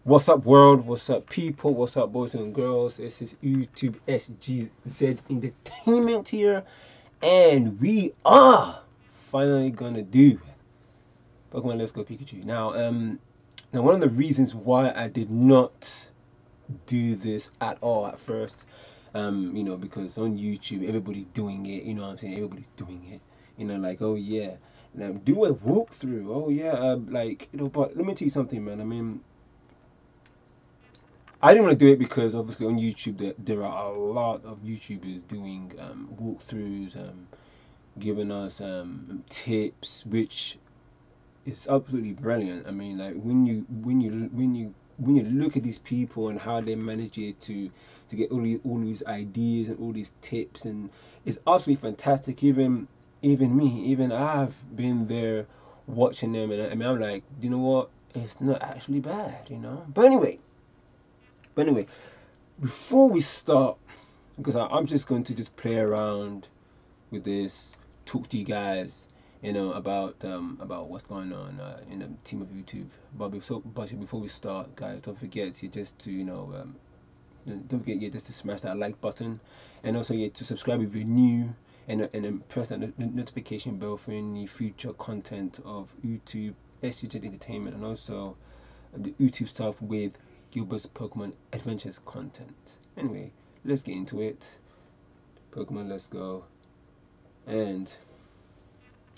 What's up, world? What's up, people? What's up, boys and girls? This is YouTube SGzEnt Entertainment here, and we are finally gonna do Pokemon Let's Go Pikachu. Now one of the reasons why I did not do this at all at first, because on YouTube everybody's doing it. You know what I'm saying? Everybody's doing it. Like, oh yeah, now do a walkthrough. Oh yeah, but let me tell you something, man. I didn't want to do it because obviously on YouTube there are a lot of YouTubers doing walkthroughs, giving us tips, which is absolutely brilliant. I mean, like when you look at these people and how they manage it to get all these ideas and all these tips, and it's absolutely fantastic. Even I've been there watching them, and I mean I'm like, you know what? It's not actually bad, you know. But anyway, before we start, because I'm just going to just play around with this, talk to you guys, about what's going on in the team of YouTube. But before we start, guys, don't forget just to don't forget just to smash that like button, and also to subscribe if you're new, and then press that notification bell for any future content of YouTube, SGzEnt Entertainment, and also the YouTube stuff with Gilbert's Pokemon Adventures content. Anyway, let's get into it. Pokemon Let's Go. And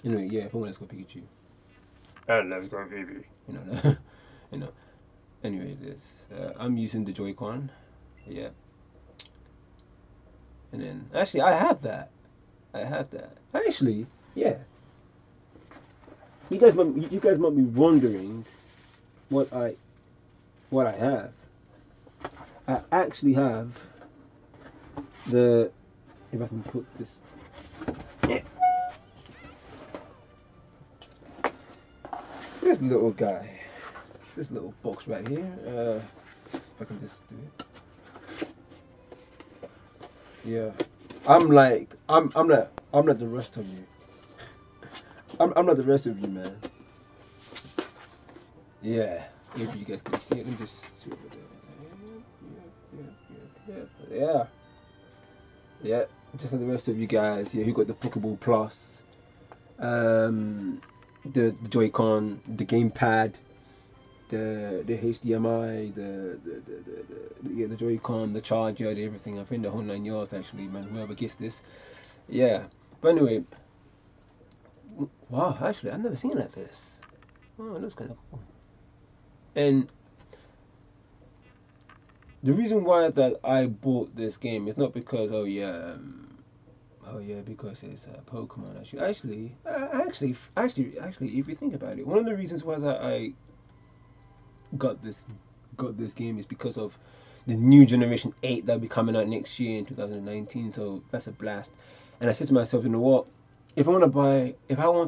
anyway, yeah, Pokemon Let's Go Pikachu. And let's go Eevee. you know. Anyway, I'm using the Joy-Con. Yeah. And then actually I have that. Actually, yeah. You guys might be wondering what I have. I actually have if I can put this, this little guy, this little box right here. If I can just do it. Yeah, I'm not the rest of you. I'm not the rest of you, man. Yeah. If you guys can see it, let me just see over there. Yeah. Just like the rest of you guys, who got the Poké Ball Plus, the Joy-Con, the gamepad, the HDMI, the Joy-Con, the charger, everything. I think the whole 9 yards actually, man. Whoever gets this, yeah. But anyway, wow, actually, I've never seen it like this. Oh, it looks kind of cool. And the reason why that I bought this game is not because because it's Pokemon. Actually, if you think about it, one of the reasons why that I got this game is because of the new generation 8 that'll be coming out next year in 2019. So that's a blast. And I said to myself, you know what? If I want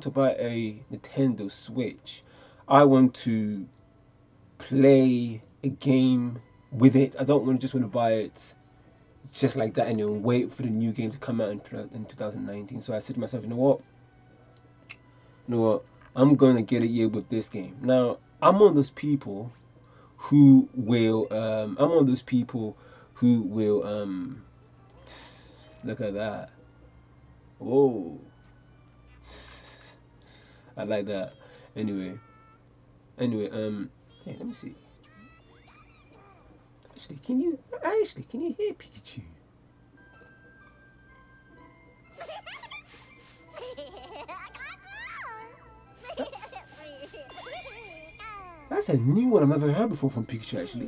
to buy a Nintendo Switch, I want to play a game with it. I don't just want to buy it just like that and then wait for the new game to come out in 2019. So I said to myself, you know what, I'm going to get it here with this game. Now, I'm one of those people who will look at that. Whoa. I like that. Anyway, hey, let me see. Can you hear Pikachu? That's a new one I've never heard before from Pikachu, actually.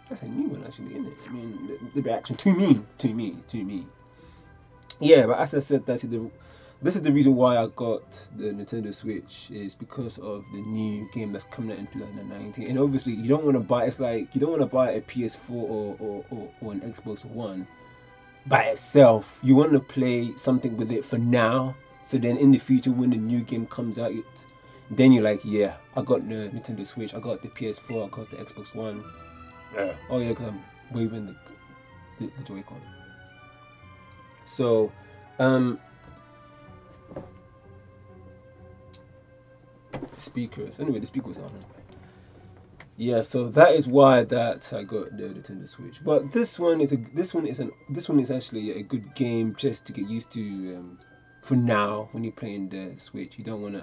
That's a new one, actually, isn't it? I mean, the reaction to me. Yeah, but as I said, this is the reason why I got the Nintendo Switch, is because of the new game that's coming out in 2019. And obviously, you don't want to buy. It's like you don't want to buy a PS4 or an Xbox One by itself. You want to play something with it for now. So then, in the future, when the new game comes out, then you're like, yeah, I got the Nintendo Switch, I got the PS4, I got the Xbox One. Yeah. Oh yeah, because I'm waving the Joy-Con. So, speakers. Anyway, the speaker was on. Yeah, so that is why that I got the Nintendo Switch. But this one is actually a good game just to get used to. For now, when you're playing the Switch, you don't want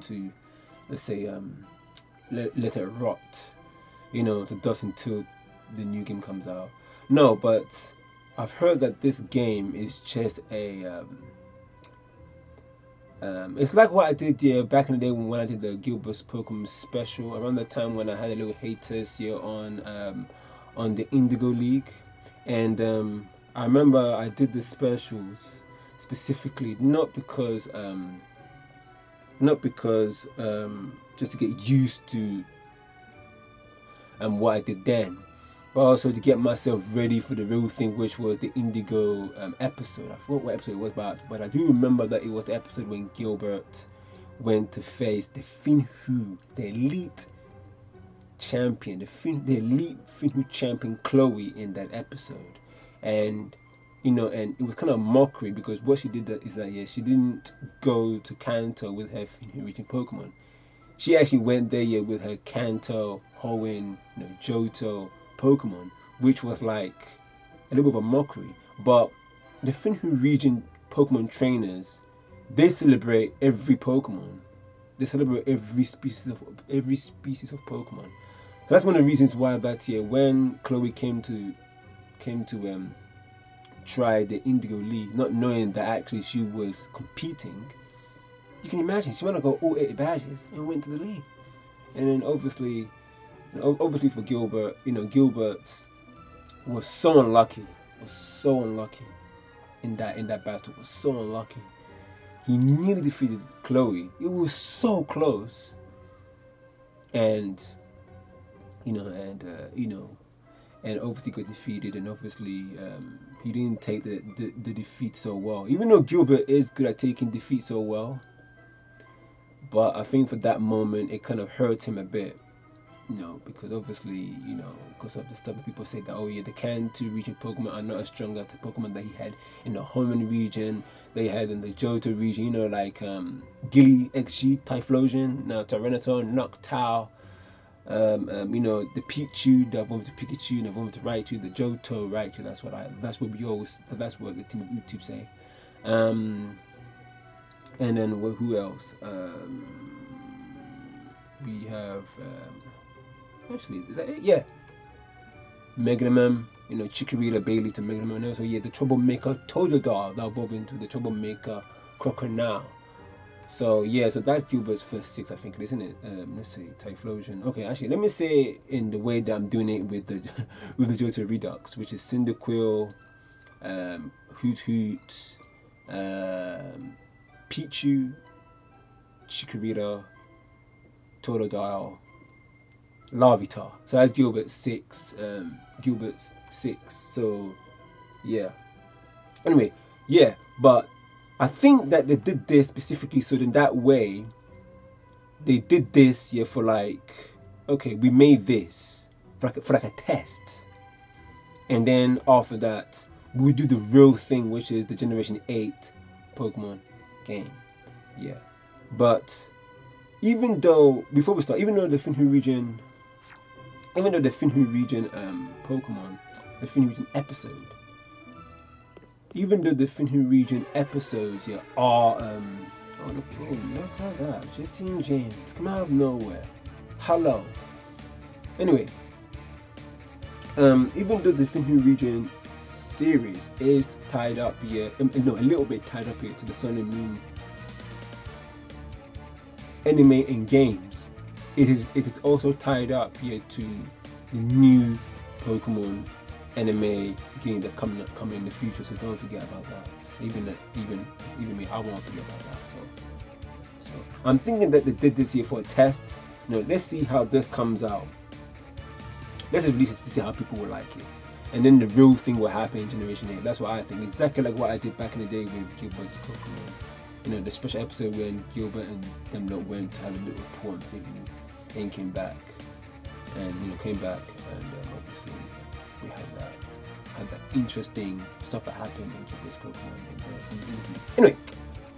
to, let's say, let it rot, to dust until the new game comes out. No, but I've heard that this game is just a it's like what I did back in the day when I did the Gilbert's Pokemon special, around the time when I had a little haters on the Indigo League. And I remember I did the specials specifically not because just to get used to what I did then, but also to get myself ready for the real thing, which was the Indigo episode. I forgot what episode it was about, but I do remember that it was the episode when Gilbert went to face the Finnou, the elite champion, the elite Finnou champion Chloe in that episode. And and it was kind of mockery because what she did is that she didn't go to Kanto with her Finnou region Pokemon. She actually went there with her Kanto, Hoenn, Johto Pokemon, which was like a little bit of a mockery. But the Finnou region Pokemon trainers, they celebrate every Pokemon. They celebrate every species of Pokemon. So that's one of the reasons why that year when Chloe came to try the Indigo League, not knowing that actually she was competing, you can imagine she went to go all 80 badges and went to the league. And then obviously for Gilbert, Gilbert was so unlucky in that battle. Was so unlucky. He nearly defeated Chloe. It was so close. And and obviously got defeated, and obviously he didn't take the defeat so well. Even though Gilbert is good at taking defeat so well, but I think for that moment it kind of hurt him a bit, because obviously, because of the stuff that people say that, oh yeah, the Kanto region Pokemon are not as strong as the Pokemon that he had in the Hoenn region, they had in the Johto region, like Gilly, XG, Typhlosion, now Tyranitar, Noctowl, the Pichu, the evolved to Pikachu, the evolved to Raichu, the Johto Raichu. That's what the TeamofUthtube's say. And then who else? We have actually, is that it? Yeah. Meganimum, Chikorita, Bailey to Meganimum, and also the Troublemaker Totodile that evolved into the Troublemaker Crocodile. So so that's Gilbert's first 6, I think, isn't it? Let's see, Typhlosion. Okay, actually, let me say in the way that I'm doing it with the with the Johto Redux, which is Cyndaquil, Hoot, Pichu, Chikorita, Totodile, Larvitar. So that's Gilbert's 6. So anyway, but I think that they did this specifically so in that way they did this for like, okay, we made this for like a test, and then after that we do the real thing, which is the Generation 8 Pokemon game. But even though the Finnou region Pokemon, the Finnou region episode, even though the Finnou region episodes are look at that, Jesse and James come out of nowhere. Hello. Anyway, even though the Finnou region series is tied up a little bit tied up here to the Sun and Moon anime and games, it is also tied up here to the new Pokemon anime game that come in the future. So don't forget about that. Even me, I won't forget about that. So I'm thinking that they did this here for a test. Let's see how this comes out. Let's release it to see how people will like it, and then the real thing will happen in Generation 8. That's what I think. Exactly like what I did back in the day with Gilbert's Pokemon. The special episode when Gilbert and them lot went to have a little tour in Finnou and came back, and obviously we had that interesting stuff that happened in Gilbert's Pokemon. Anyway,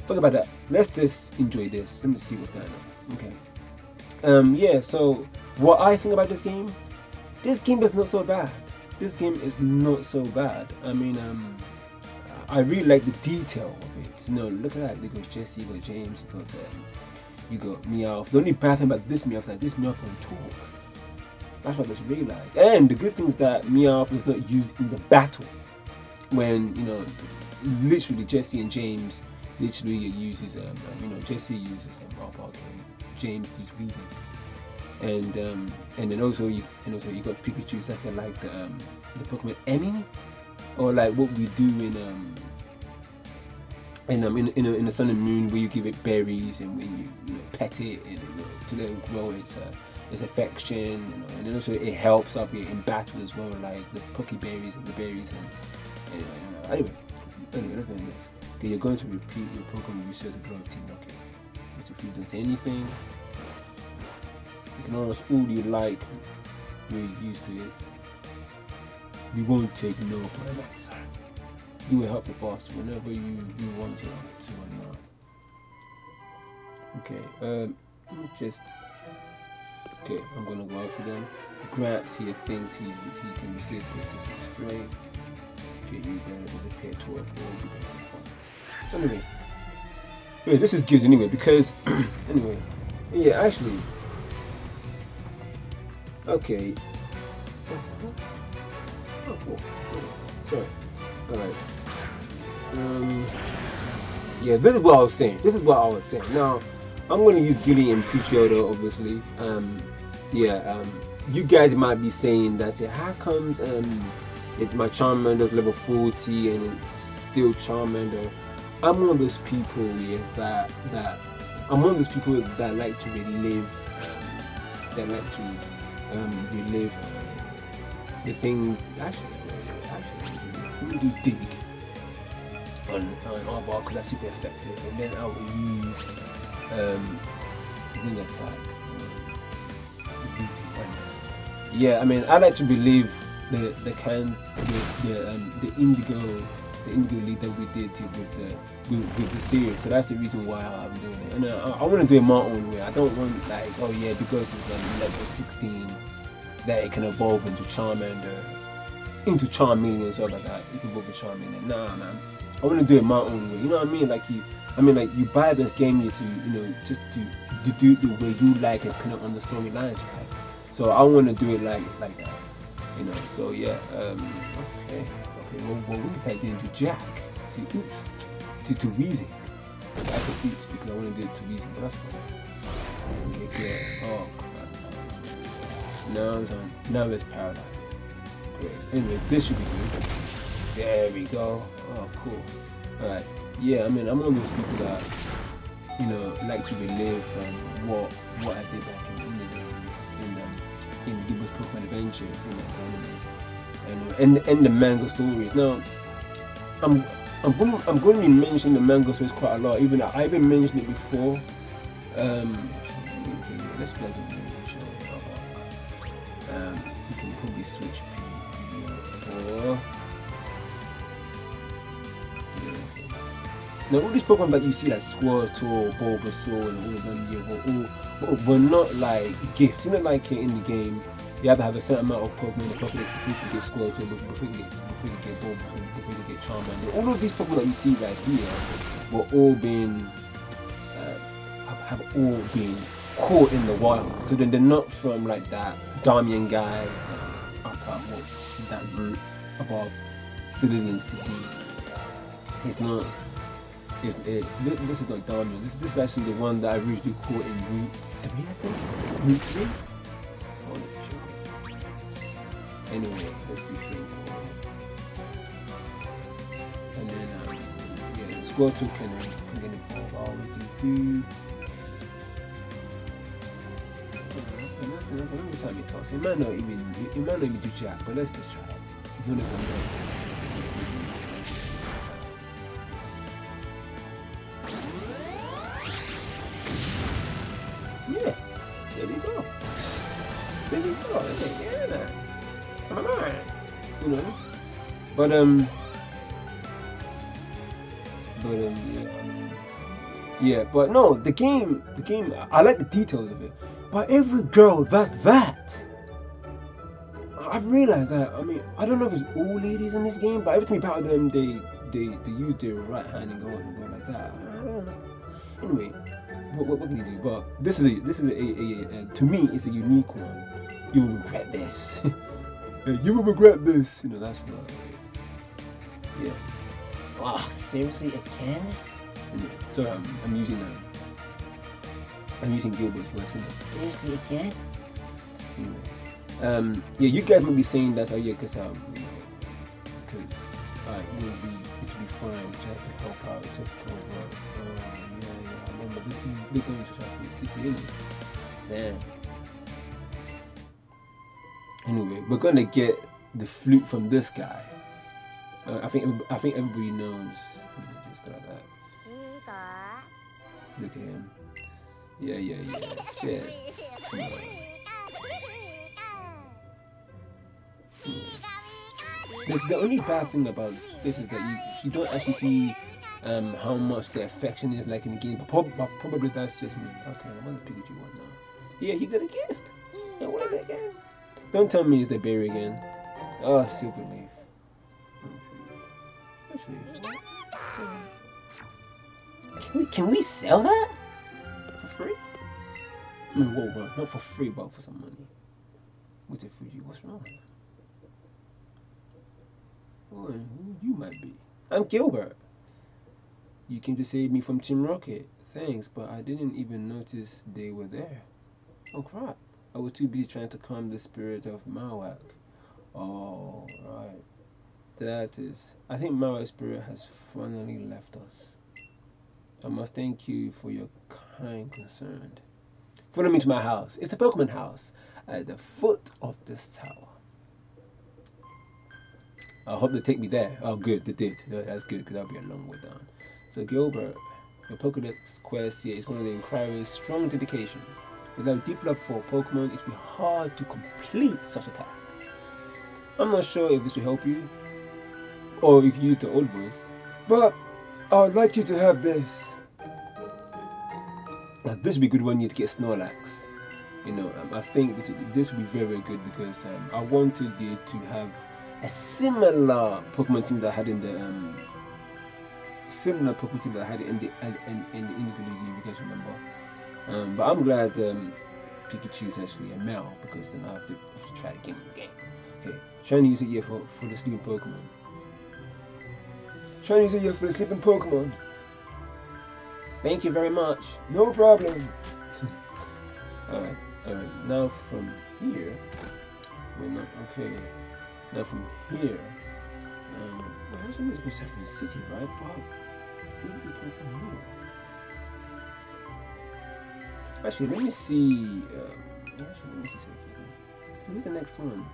forget about that. Let's just enjoy this. Let me see what's going on. Okay. Yeah. So what I think about this game is not so bad. This game is not so bad. I mean, I really like the detail of it. You know, look at that. You got Jesse, you got James, you got Meowth. The only bad thing about this Meowth is that this Meowth can talk. That's what I just realized. And the good thing is that Meowth is not used in the battle. When, you know, literally Jesse and James literally uses, you know, Jesse uses Barbark and James uses Weezing. And then also you got Pikachu, second like the Pokemon Emmy, or like what we do in the Sun and Moon, where you give it berries and when you know, pet it and to let it grow its affection, you know, and then also it helps up in battle as well, like the Poké berries and the berries and you know. Anyway, let's go into this. Okay, you're going to repeat your Pokemon you as a glove team. Okay, so if you don't say anything, you can almost all you like. We're used to it. We won't take no for an answer. You will help the boss whenever you want to or not. Okay, okay, I'm gonna go up to them. Grabs here thinks he can resist specific spray. Okay, you better disappear toward all. Anyway, yeah, this is good anyway because anyway, yeah, actually. Okay. Oh, cool. Sorry. Alright. Yeah, this is what I was saying. Now, I'm going to use Gilly and Pikachu, obviously. You guys might be saying that, how comes my Charmander level 40 and it's still Charmander? I'm one of those people, that like to relive, relive the things. Actually, let me do dig on Arbok because that's super effective, and then I will use wing attack. Yeah, I mean, I like to relive the indigo lead that we did with the series, so that's the reason why I'm doing it. And I want to do it my own way. I don't want like, oh yeah, because it's level 16 that it can evolve into Charmander, into Charmeleon and stuff like that. You can evolve into Charmeleon. Nah, man, I want to do it my own way. You know what I mean? Like you buy this game here to, you know, just to do it the way you like and pin it on the storylines, right? So I want to do it like that, you know. So yeah, okay. Well, we didn't do Jack. See, oops, to Weezing. So I said oops because I want to do it to Weezing, but that's fine. Okay, oh crap. Now it's paralyzed. Great. Anyway, this should be good. There we go. Oh, cool. Alright. Yeah, I mean, I'm one of those people that, you know, like to relive what I did back in Gilbert's Pokémon Adventures, and the manga stories. Now, I'm going to be mentioning the manga stories quite a lot, even though I've been mentioning it before. Let's plug in we can probably switch for. Now all these Pokemon that you see, like Squirtle, Bulbasaur, and all of them, were not like gifts. You know, like in the game, you have to have a certain amount of Pokemon in the Pokédex before you can get Squirtle, before you get Bulbasaur, before you get Charmander. All of these Pokemon that you see right here were all been have all been caught in the wild. So then they're not from like that Damian guy up that route above Cerulean City. It's not. This is not Damian. This is actually the one that I originally caught in Route 3, I think. It's Route 3? Oh, anyway, let's be straightforward. And then, yeah, Squirtle can get involved. All we do. Let me start me toss. It might not even do jack, but let's just try it. It's not even there. Yeah, there we go. Yeah, come on, you know. But yeah, Yeah, but no, the game, I like the details of it. But every girl does that. I've realized that. I mean, I don't know if it's all ladies in this game, but every time you battle them, they use their right hand and go like that. I don't understand. Anyway, what can you do? But this is a to me, it's a unique one. You will regret this. You will regret this. You know, that's what. Yeah. Wow, seriously, again? Yeah. So I'm using Gilbert's voice. Seriously, again? Anyway. Yeah, you guys might be saying that, yeah, because it will be fine. We have to help out, take over. Yeah, I remember they're going to try to the city, isn't it? Yeah. Anyway, we're gonna get the flute from this guy. I think everybody knows. Just got that. Look at him. Yeah. Cheers. The only bad thing about this is that you don't actually see how much the affection is like in the game, but probably that's just me. Okay, what does Pikachu want now? Yeah, he got a gift. Yeah, what is it again? Don't tell me it's the berry again. Oh, Silver Leaf. Actually, Can we sell that? for free? I mean, whoa, not for free, but for some money. What's it, Fuji? What's wrong? Oh, who you might be? I'm Gilbert. You came to save me from Team Rocket. Thanks, but I didn't even notice they were there. Oh crap. I was too busy trying to calm the spirit of Mawak. Oh, right. That is... I think Mawak's spirit has finally left us. I must thank you for your kind concern. Follow me to my house. It's the Pokemon house at the foot of this tower. I hope they take me there. Oh, good, they did. That's good, because that'll be a long way down. So, Gilbert, your Pokédex quest here is one of the inquiry's strong dedication. Without deep love for Pokemon, it would be hard to complete such a task. I'm not sure if this will help you, or if you use the old voice, but I would like you to have this. Now, this would be a good one you to get Snorlax. You know, I think this would be very, very good because I wanted you to have a similar Pokemon team that I had in the in the Indigo League, you guys remember. But I'm glad Pikachu is actually a male because then I have to try it again. Okay, trying to use it here for the sleeping Pokemon. Trying to use it here for the sleeping Pokemon. Thank you very much. No problem. Alright. Now from here. We're not okay. Now from here. Well, actually, we're supposed to have from the city, right? But where do we go from here? Actually, let me see. Let me see something. Who's the next one?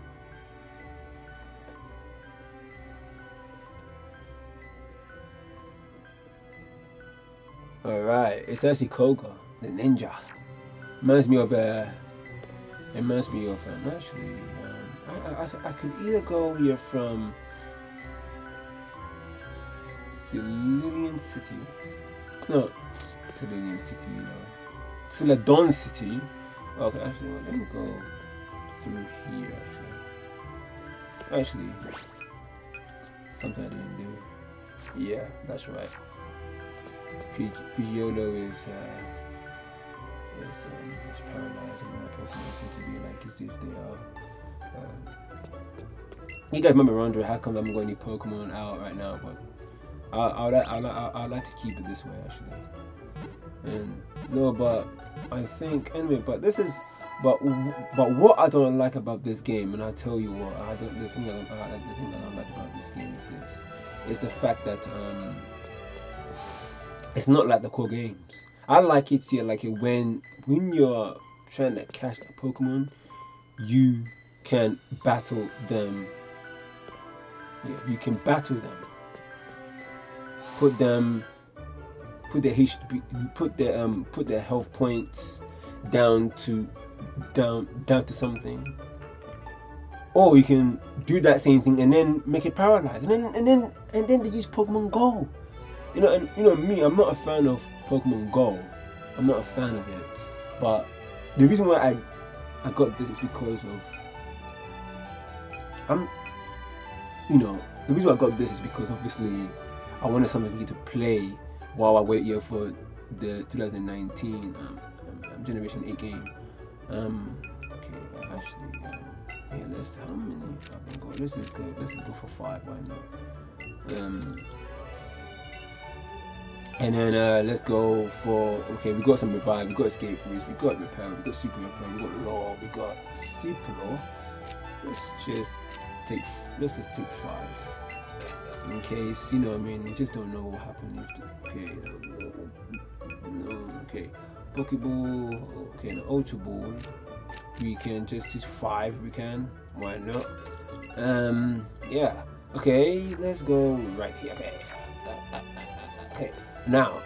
Alright, it's actually Koga, the ninja. Reminds me of actually, I could either go here from Celadon City. No, Celadon City, you know. Celadon City. Okay, actually, well, let me go through here, actually. Something I didn't do. Yeah, that's right. Pidgeotto is paralyzed, and my Pokemon seem to be like as if they are. You guys remember wondering how come I'm going to Pokemon out right now, but I'd like to keep it this way actually. And no, but I think anyway. But this is, but what I don't like about this game, and I'll tell you what, the thing that I don't like about this game is this. It's the fact that it's not like the core games. I like it here, like when you're trying to catch a Pokemon, you can battle them. Yeah, you can battle them. Put their HP, put their health points down to something. Or you can do that same thing and then make it paralyzed, and then they use Pokemon Go. You know, and you know me, I'm not a fan of Pokemon Go, I'm not a fan of it. But the reason why I got this is because of the reason why I got this is because obviously I wanted something to play while I wait here for the 2019 Generation 8 game. Okay, actually, yeah, how many have we got? Let's just go for 5. Why not? And then let's go for, okay, we got some revive, we got escape routes, we got repair, we got super repair, we got law, we got super law. Let's just take 5 in case, you know what I mean, we just don't know what happened if okay, Poké Ball, okay, an Ultra Ball, we can just 5, we can, why not? Yeah, okay, let's go right here. Okay, now,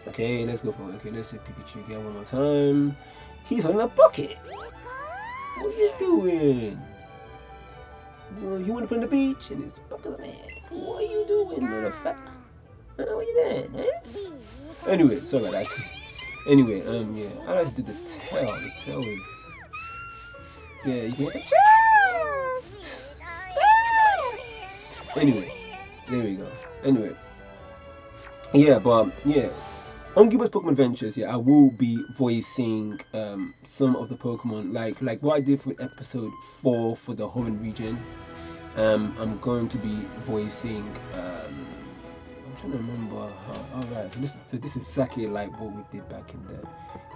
okay, let's go for, okay, let's say Pikachu again one more time. He's on a bucket. What are you doing? Well, you want to play on the beach and it's bucket, man. What are you doing, little fat? What are you doing, eh? Anyway, sorry about that. Anyway, yeah, I like to do the tail. The tail is, yeah, you can say cheers. Anyway, there we go. Anyway, yeah, but yeah, on Gilbert's Pokemon Adventures, yeah, I will be voicing some of the Pokemon, like what I did for episode 4 for the Hoenn region. I'm going to be voicing. I'm trying to remember how. Alright, so this is exactly like what we did back in the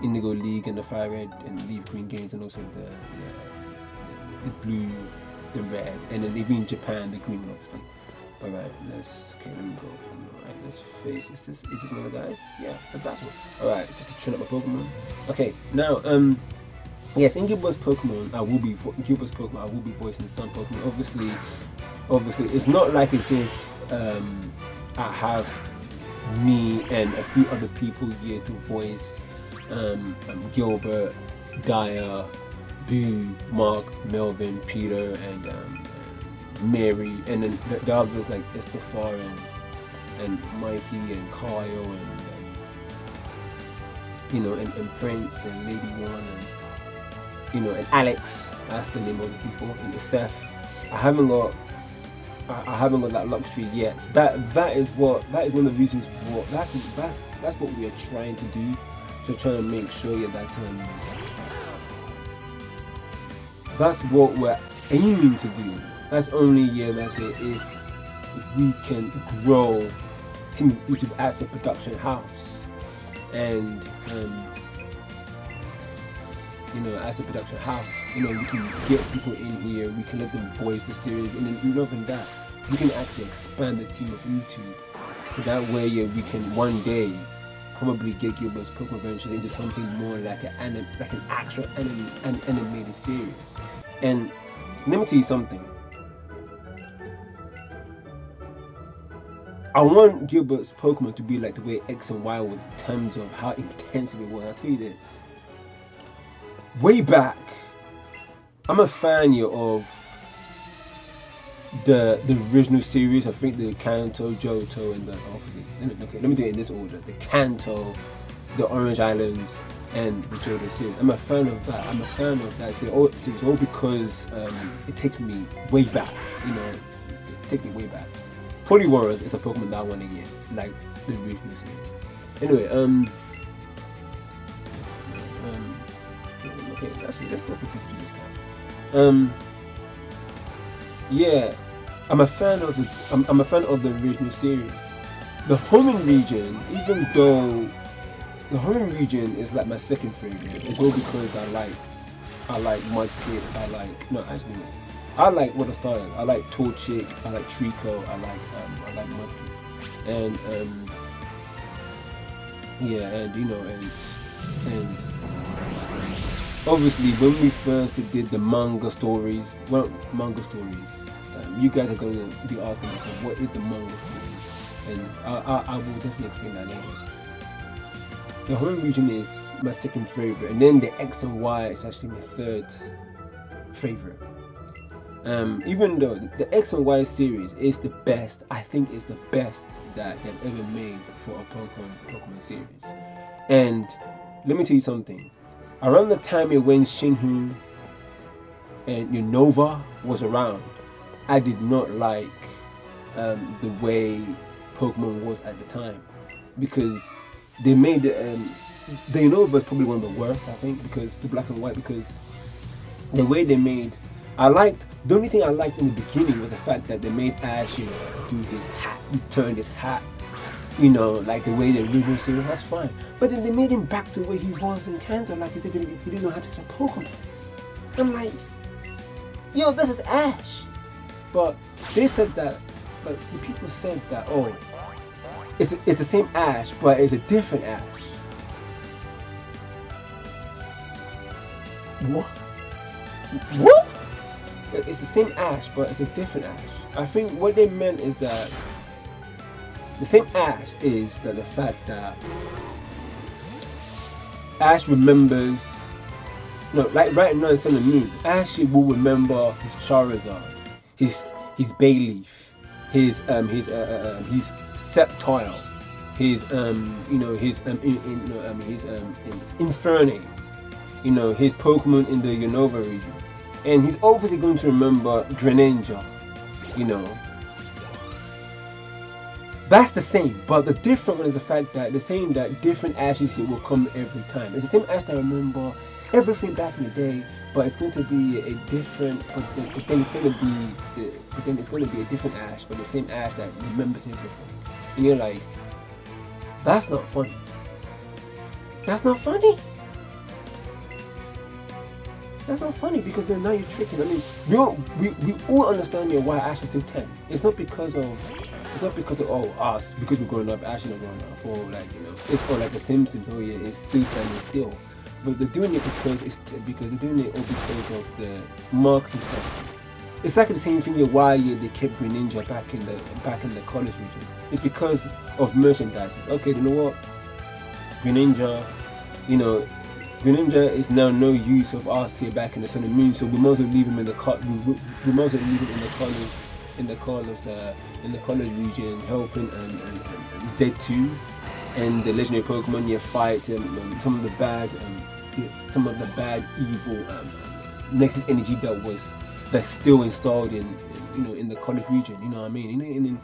Indigo League and the Fire Red and Leaf Green games, and also the blue, the red, and then even in Japan the green one, obviously. Alright, let me go. Alright, let's face. Is this one of the guys? Yeah, that's one. Alright, just to train up my Pokemon. Okay, now yes, in Gilbert's Pokemon, I will be voicing some Pokemon. Obviously, it's not like as if I have me and a few other people here to voice Gilbert, Dyer, Boo, Mark, Melvin, Peter, and Mary, and then the others like Estefar and Mikey and Kyle and Prince and Lady One and and Alex. That's the name of the people. And Seth. I haven't got that luxury yet. That is one of the reasons that's what we are trying to do. So trying to make sure that that's what we're aiming to do. That's only that's it if we can grow TeamofUthtube's as a production house, and as a production house, we can get people in here, we can let them voice the series, and then other than that, we can actually expand the TeamofUthtube's, so that way we can one day probably get Gilbert's Pokemon Adventures into something more like an actual animated series. And let me tell you something. I want Gilbert's Pokemon to be like the way X and Y was in terms of how intensive it was. I'll tell you this. Way back, I'm a fan here of the original series. I think the Kanto, Johto, and let me do it in this order. The Kanto, the Orange Islands, and the Johto series. I'm a fan of that. I'm a fan of that series all because it takes me way back. It takes me way back. Holy Warriors is a Pokemon that I want to get, like the original series. Anyway, okay, let's go for Pikachu this time. Yeah, I'm a fan of the original series. The Hoenn region, even though the Hoenn region is like my second favorite, it's all because I like Mudkip, I like what I started. I like Torchic, I like Trico, I like Mudkip, and and obviously when we first did the manga stories, you guys are going to be asking me what is the manga stories, and I will definitely explain that later. The Hoenn region is my second favorite, and then the X and Y is actually my third favorite. Even though the X and Y series is the best, I think it's the best that they've ever made for a Pokemon series. And let me tell you something. Around the time when Finnou and Unova was around, I did not like the way Pokemon was at the time, because they made the Unova is probably one of the worst, I think, because the black and white, because the way they made, the only thing I liked in the beginning was the fact that they made Ash, do his hat, he turned his hat, like the way they original series, that's fine. But then they made him back to where he was in Kanto, like as if he didn't know how to catch a Pokemon. I'm like, yo, this is Ash. But they said that, but the people said that, oh, it's the same Ash, but it's a different Ash. What? What? It's the same Ash, but it's a different Ash. I think what they meant is that the same Ash is that the fact that Ash remembers, like right now in Sun and Moon, Ash will remember his Charizard, his Bayleaf, his Sceptile, his Infernape, his Pokemon in the Unova region. And he's obviously going to remember Greninja, That's the same, but the different one is the fact that they're saying that different Ashes here will come every time. It's the same Ash that remember everything back in the day, but it's going to be a different, but then it's going to be a different Ash, but the same Ash that remembers everything. And you're like, that's not funny. That's not funny. That's not funny, because then now you're tricking. I mean, we all understand why Ash is still 10. It's not because of us, because we're growing up, Ash is not growing up, or like it's or like the Simpsons. Oh yeah, it's still standing still. But they're doing it because they're doing it all because of the marketing purposes. It's like the same thing with why they kept Greninja back in the college region. It's because of merchandise. Okay, you know what? Greninja, Greninja is now no use of us here back in the Sun and Moon, so we might as well leave him in the college region, helping Z2 and the legendary Pokemon here fight some of the bad evil negative energy that's still installed in the college region. You know what I mean? And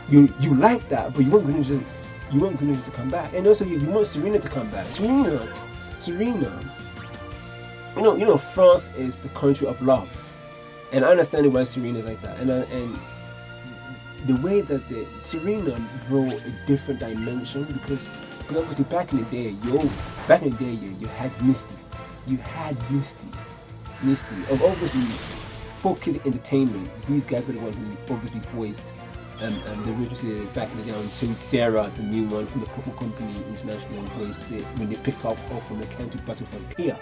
you like that, but you want Greninja to come back, and also you want Serena to come back. Serena, France is the country of love, and I understand why Serena is like that, and the way that Serena brought a different dimension, because obviously back in the day, you had Misty, obviously for kids entertainment. These guys were the ones who obviously voiced the original series back in the day, until Sarah, the new one from the Pokémon Company International, voiced it when they picked up off from the Kanto Battle Frontier.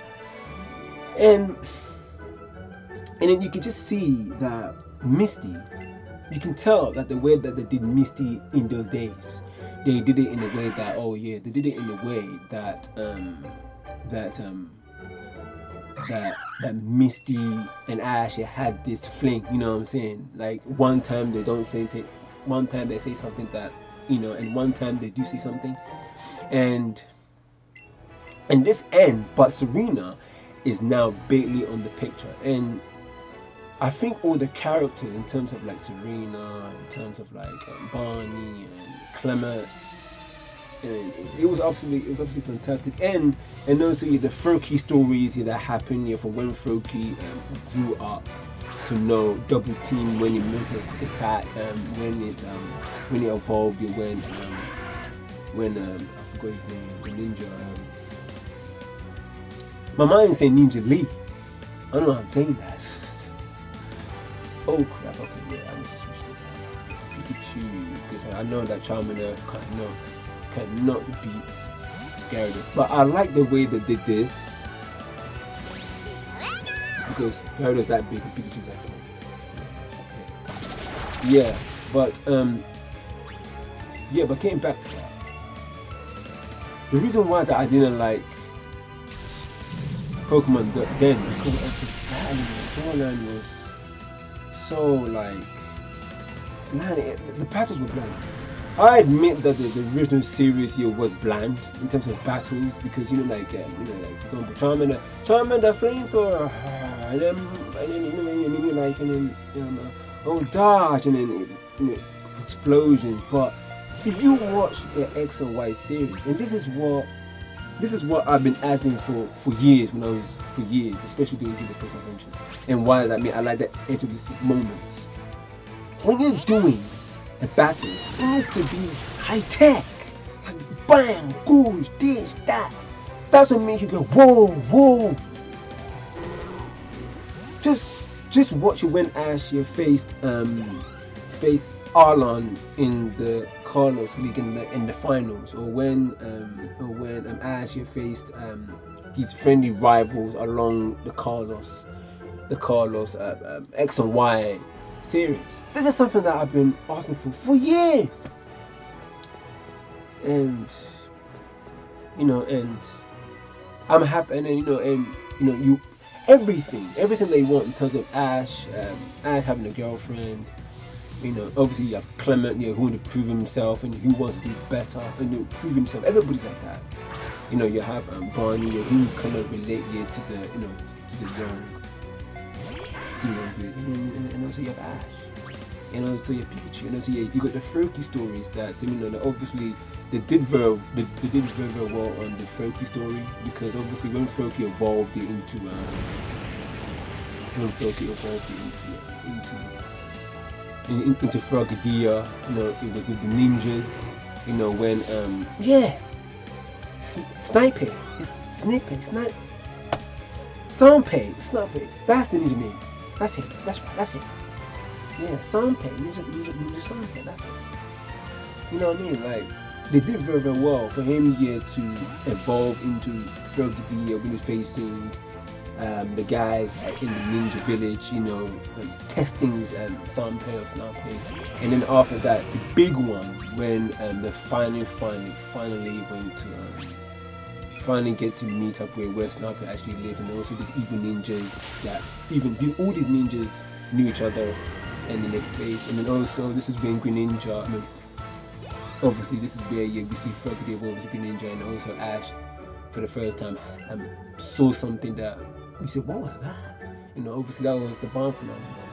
And then you can just see that Misty, you can tell that the way that they did Misty in those days, they did it in a way that, that Misty and Ash had this fling, you know what I'm saying? Like one time they don't say it, one time they say something that, and one time they do say something, and this end, but Serena is now barely on the picture. And I think all the characters, in terms of like Serena, in terms of like Barney and Clement, and it was absolutely fantastic. And also the Froakie stories that happened from when Froakie grew up to know double team, when he moved a quick attack, when it evolved, when I forgot his name, the ninja. My mind is saying Ninja Lee. I don't know how I'm saying that. Oh crap! Okay, yeah, I need to switch this out. Pikachu, because I know that Charmander cannot beat Gyarados. But I like the way they did this, because Gyarados is that big and Pikachu is that small. Yeah, but getting back to that, the reason why that I didn't like Pokemon then, because I storyline was so like bland. The battles were bland. I admit that the original series here was bland in terms of battles because like for example, Charmander flamethrower, and then dodge, and then explosions. But if you watch the X and Y series, and this is what I've been asking for years especially doing this Pokemon Adventures, and why I like the edge of the seat moments. When you're doing a battle, it needs to be high tech, like bang, goose, this, that. That's what makes you go whoa. Just watch it when Ash faced Arlon in the Carlos League in the finals, or when Ash faced his friendly rivals along the Carlos X and Y series. This is something that I've been asking for years, and and I'm happy, and everything that you want in terms of Ash having a girlfriend. Obviously you have Clement, who wants to prove himself and who wants to do better and prove himself. Everybody's like that. You have Barney, who kind of relate to the young bit, and also you have Ash, so you have Pikachu, so you got the Froakie stories that obviously they did very well on the Froakie story, because obviously when Froakie evolved it into into Frogadier, it was with the ninjas, when Snipe, Snipe, that's the ninja name. That's it. That's it. Yeah, Sanpei, ninja Sanpei, that's it. You know what I mean? Like, they did very well for him here to evolve into Frogadier when he's facing the guys in the ninja village, testing Sanpei or Snapei, and then after that, the big one when they finally went to finally get to meet up with where Snapei actually live, and also these evil ninjas that all these ninjas knew each other, and then they faced, and then also this is when Greninja. Obviously, this is where we see Frogadier evolve as Greninja, and also Ash for the first time saw something that we said, what was that? Obviously that was the Barn phenomenon.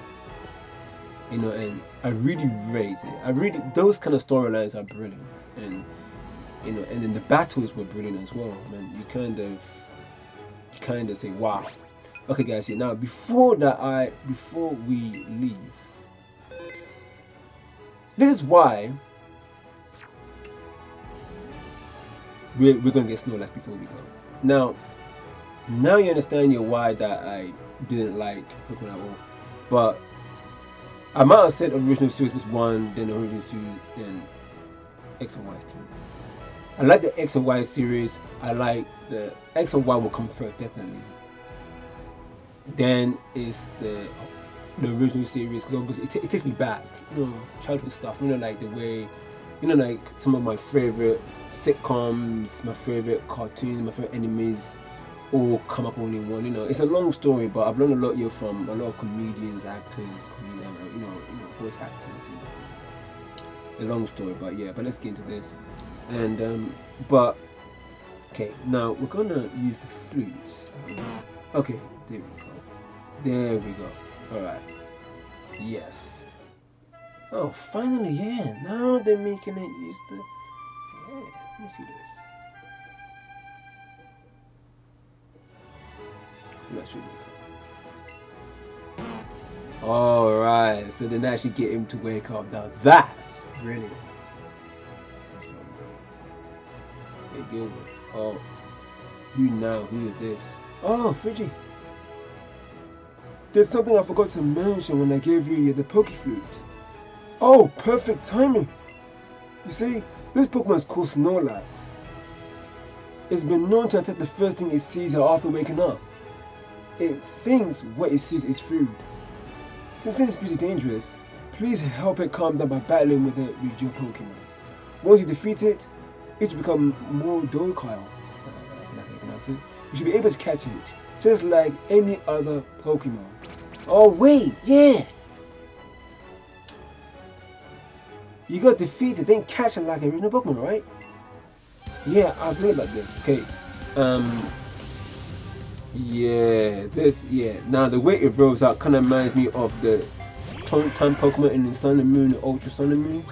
And I really rate it. Those kind of storylines are brilliant, and and then the battles were brilliant as well. Man, you kind of say, wow. Okay, guys, now before we leave, this is why we're gonna get Snorlax before we go. Now you understand why that I didn't like Pokemon at all. But I might have said original series was 1, then original 2, then X and Y is 2. I like the X and Y series. I like the X and Y will come first, definitely. Then is the original series, because obviously it takes me back, childhood stuff. Like the way, like some of my favorite sitcoms, my favorite cartoons, my favorite animes all come up all in one. It's a long story, but I've learned a lot here from a lot of comedians, actors, voice actors. A long story, but yeah. But let's get into this. And but okay, now we're gonna use the flutes. Okay, there we go. All right. Yes. Oh, finally, yeah. Now they're making it use the. Yeah. Let me see this. That should be cool. Alright, so then actually get him to wake up. Now that's brilliant. Hey Gilbert. Oh, who is this? Oh, Friggy. There's something I forgot to mention when I gave you the Poké Flute. Oh, perfect timing. You see, this Pokemon is called Snorlax. It's been known to attack the first thing it sees after waking up. It thinks what it sees is food. Since it's pretty dangerous, please help it calm down by battling with it with your Pokemon. Once you defeat it, it will become more docile. You should be able to catch it just like any other Pokemon. Oh wait, yeah. You got defeated, then catch it like a original Pokemon, right? Yeah, I've heard about this. Okay. Yeah. Now the way it rolls out kind of reminds me of the time Pokemon in the Sun and Moon, the Ultra Sun and Moon.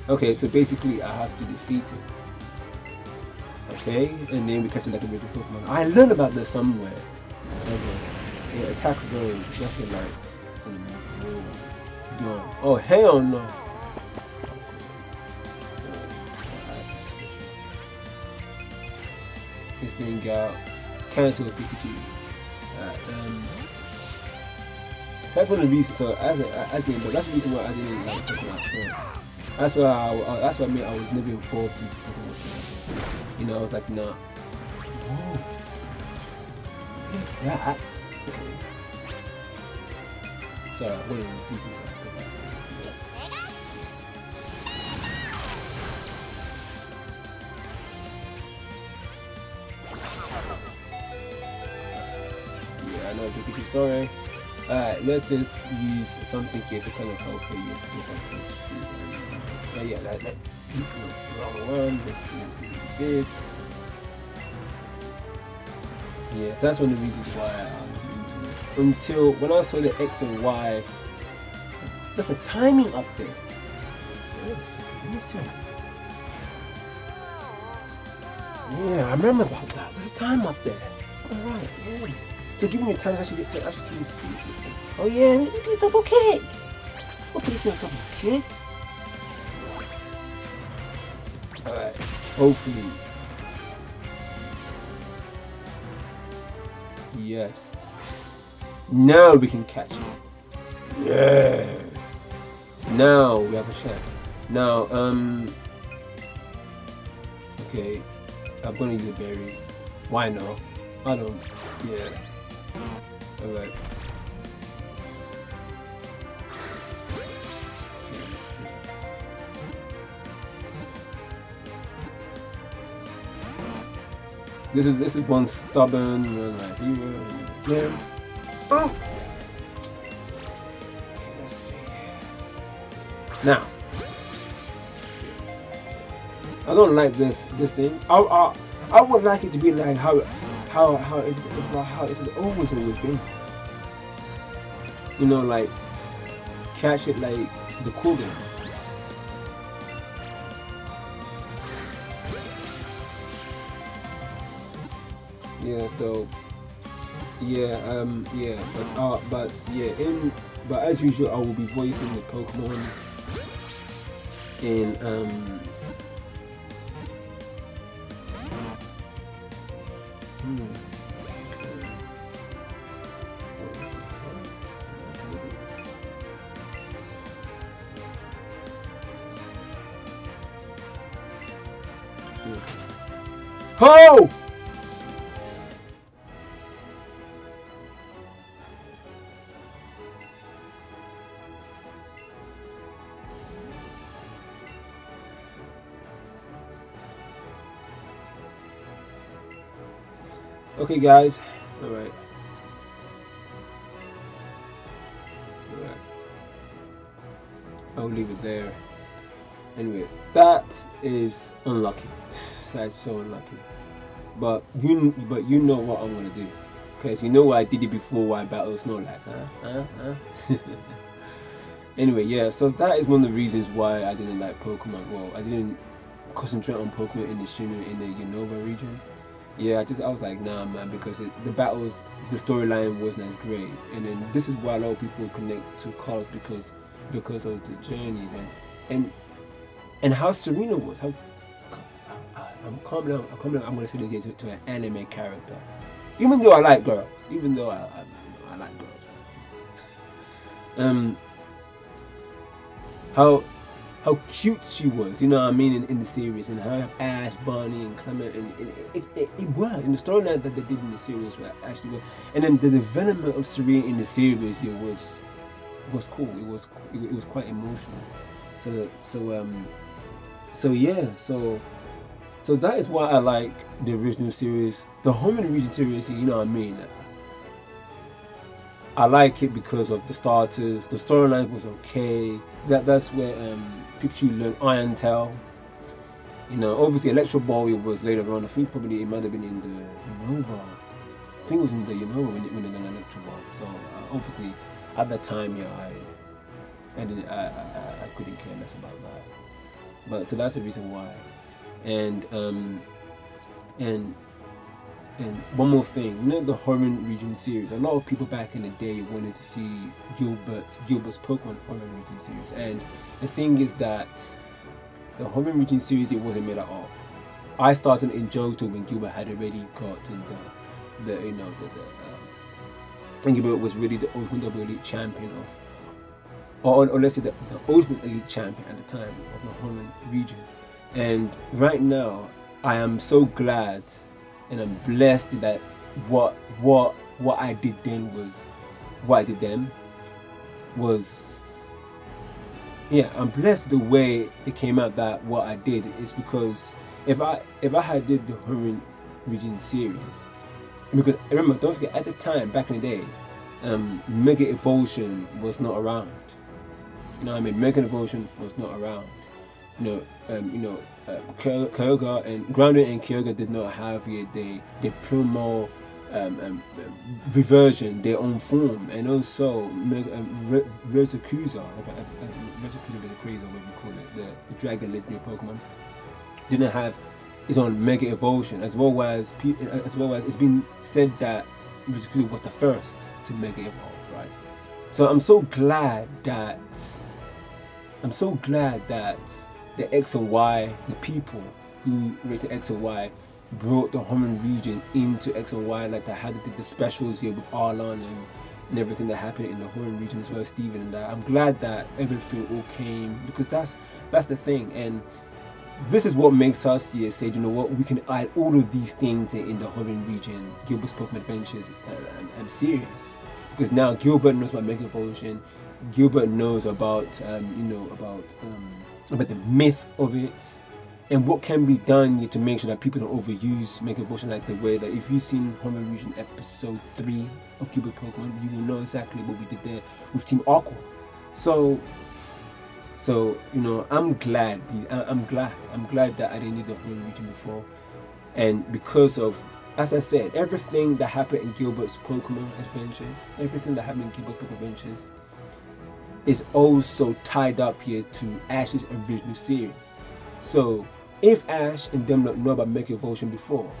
Okay, so basically I have to defeat it. Okay, and then we catch it like a original Pokemon. I learned about this somewhere. Okay. Yeah, attack road, just like oh hell no. It's being out. Cancel Pikachu. So that's one of the reasons. So that's the reason why I didn't like Pokemon. That's why I mean I was never involved in Pokemon. You know, I was like, nah. Whoa. Yeah, okay. Sorry, I wanted to see this out. I know Pikachu, sorry. Alright, let's just use something here to kind of help you to get back to speed. Yeah, that wrong one. Let's use this. Yeah, that's one of the reasons why I was into it. Until when I saw the X and Y, there's a timing up there. Let me see. Yeah, I remember about that. There's a time up there. Alright, yeah. So give me a time to actually do this thing. Oh yeah, let me do a double kick. I'll put it in a double kick. Alright, hopefully. Yes. Now we can catch it. Yeah. Now we have a chance. Now, okay. I'm gonna use a berry. Why not? I don't. Yeah. Alright. This is one stubborn one right here. Yeah. Oh. Okay, let's see. Now, I don't like this thing. I would like it to be like how it has always been. You know, like catch it like the cool games. Yeah, so yeah, but as usual, I will be voicing the Pokemon in Ho! Okay, guys. All right. I'll leave it there. Anyway, that is unlucky. That's so unlucky. But you know what I'm gonna do, because you know what I did it before. Why I battled Snorlax, huh? Anyway, yeah. So that is one of the reasons why I didn't like Pokemon. Well, I didn't concentrate on Pokemon in the Unova region. Yeah, I was like, nah, man, because the battles, the storyline wasn't as great, and then this is why a lot of people connect to Carlos because of the journeys and how Serena was. How I'm calm down. I'm gonna say this here to an anime character, even though I like girls. Even though I like girls. How cute she was, you know what I mean, in the series, and how Ash, Barney, and Clement, and it was in the storyline that they did in the series, right? Actually, was. And then the development of Serena in the series, it was cool. It was quite emotional. So So that is why I like the original series, the Hoenn region series. You know what I mean? I like it because of the starters. The storyline was okay. That's where Pikachu learned Iron Tail. You know, obviously Electro Ball was later on. I think probably it might have been in the Unova. I think it was in the Unova when it done Electro Ball. So obviously at that time, yeah, I couldn't care less about that. But so that's the reason why. And one more thing, you know, the Hoenn region series. A lot of people back in the day wanted to see Gilbert's Pokemon Hoenn region series. And the thing is that the Hoenn region series, it wasn't made at all. I started in Johto when Gilbert had already gotten when Gilbert was really the Ultimate Double Elite champion or let's say the Ultimate Elite champion at the time of the Hoenn region. And right now, I am so glad and I'm blessed that what I did then was yeah, I'm blessed the way it came out. That what I did is because if I had did the Hoenn region series, because remember, don't forget, at the time back in the day, Mega Evolution was not around. You know what I mean? Mega Evolution was not around. Kyoga and Grounded and Kyoga did not have yet the promo reversion, their own form, and also Rezakuza, Rezakuza is a crazy what we call it, the Dragon Legendary Pokemon, didn't have its own Mega Evolution, as well as it's been said that Rezakuza was the first to Mega Evolve, right? So I'm so glad that the X and Y, the people who rated X and Y, brought the Hoenn region into X and Y, like they had the specials here with Arlon and everything that happened in the Hoenn region, as well as Steven and that. I'm glad that everything all came, because that's the thing, and this is what makes us here say, you know what, we can add all of these things in the Hoenn region, Gilbert's Pokemon Adventures series, because now Gilbert knows about Mega Evolution, Gilbert knows about about the myth of it and what can be done to make sure that people don't overuse Mega Evolution, like the way that if you've seen Hoenn region episode 3 of Gilbert Pokemon, you will know exactly what we did there with Team Aqua. So you know, I'm glad that I didn't need the Hoenn region before, and because of, as I said, everything that happened in Gilbert's Pokemon Adventures, is also tied up here to Ash's original series. So if Ash and them know about Mega Evolution before,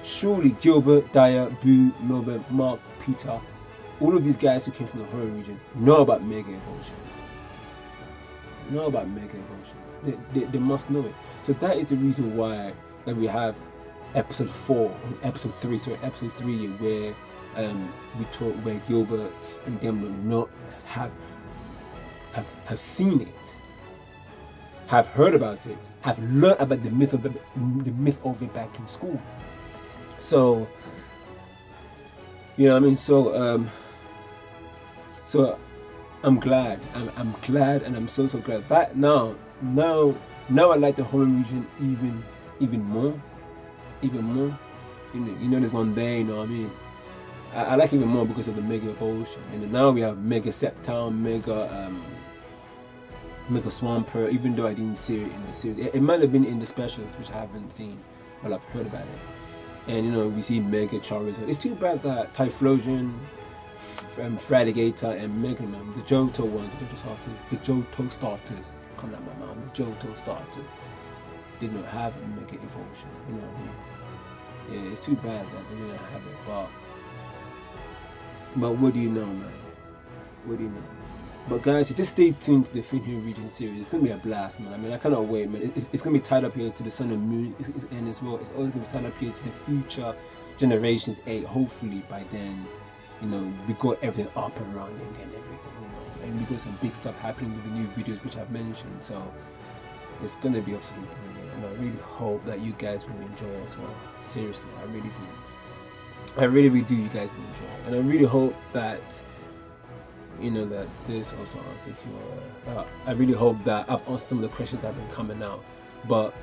surely Gilbert, Dyer, Boo, Melbourne, Mark, Peter, all of these guys who came from the Hoenn region know about Mega Evolution. They must know it. So that is the reason why that we have episode 3 where we talk where Gilbert and them not have seen it, have heard about it, have learned about the myth of it back in school. So you know what I mean. So I'm glad. I'm glad, and I'm so glad that now I like the Hoenn region even more. You know, there's one there. You know what I mean. I like it even more because of the Mega Evolution, and now we have Mega Septown, Mega Swampert. Even though I didn't see it in the series, it might have been in the specials, which I haven't seen, but I've heard about it. And you know, we see Mega Charizard. It's too bad that Typhlosion, Fratigator, and Megaman, the Johto ones, the Johto starters, coming out my mouth, the Johto starters, did not have a Mega Evolution. You know what I mean? Yeah, it's too bad that they didn't have it, but what do you know, man? What do you know? But guys, just stay tuned to the Finnou region series. It's gonna be a blast, man. I mean, I cannot wait, man. It's gonna be tied up here to the Sun and Moon, and as well, it's always gonna be tied up here to the future generations 8. Hopefully by then, you know, we got everything up and running and everything, you know, and we got some big stuff happening with the new videos which I've mentioned. So it's gonna be absolutely brilliant, and I really hope that you guys will enjoy it as well. Seriously, I really do. I really do. You guys will enjoy it, and I really hope that, you know, that this also answers your. I really hope that I've answered some of the questions that have been coming out, but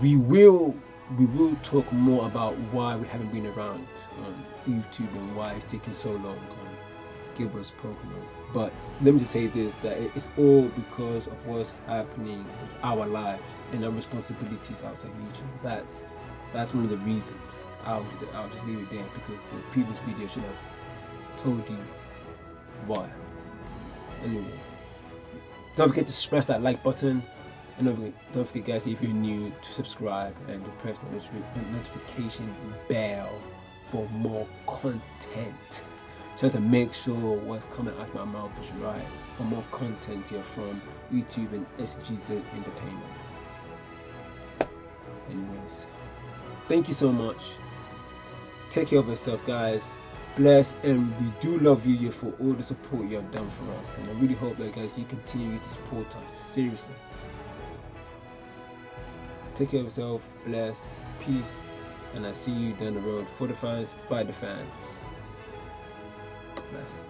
we will we will talk more about why we haven't been around on YouTube and why it's taking so long on Gilbert's Pokemon. But let me just say this, that it's all because of what's happening with our lives and our responsibilities outside YouTube. That's one of the reasons. I'll just leave it there, because the previous video should have told you why. Anyway, don't forget to smash that like button, and don't forget guys, if you're new, to subscribe and to press the notification bell for more content, so to make sure what's coming out of my mouth is right, for more content here from YouTube and SGzEnt Entertainment. Anyways, thank you so much. Take care of yourself, guys. Bless, and we do love you for all the support you have done for us, and I really hope that guys you continue to support us seriously. Take care of yourself. Bless, peace, and I see you down the road. For the fans, by the fans. Bless.